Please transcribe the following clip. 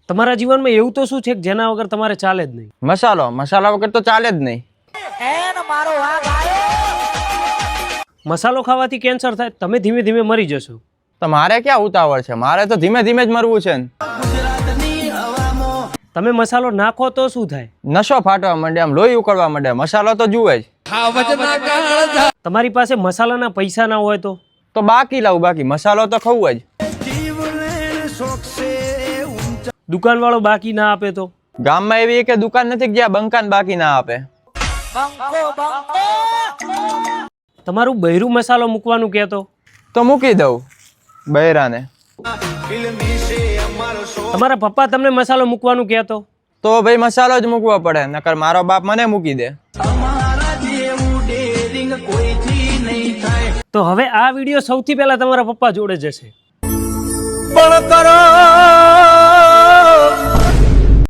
તમારા જીવનમાં એવું તો શું છે કે જેના વગર તમારે ચાલે જ નહીં? મસાલા વગર તો ચાલે જ નહીં. મસાલો ખાવાથી કેન્સર થાય, તમે ધીમે ધીમે મરી જશો. તો મારે ક્યાં ઉતાવળ છે? મારે તો ધીમે ધીમે જ મરવું છે ને. તમે મસાલો નાખો તો શું થાય? નશો ફાટવા માંડે, આમ લોહી ઉકળવા માંડે. મસાલો તો જુએ જ. તમારી પાસે મસાલાના પૈસા ના હોય તો બાકી લાવું, બાકી મસાલો તો ખાવું જ. દુકાન વાળો બાકી ના આપે તો? ગામમાં એવી એક દુકાન નથી જ્યાં બંકાન બાકી ના આપે. તમારું બૈરું મસાલો મૂકવાનું કહેતો તો મૂકી દઉં બૈરાને. તમારા પપ્પા તમને મસાલો મૂકવાનું કહેતો તો ભાઈ મસાલો જ મૂકવો પડે, નકર મારો બાપ મને મૂકી દે. તો હવે આ વિડીયો સૌથી પહેલા તમારા પપ્પા જોડે જશે.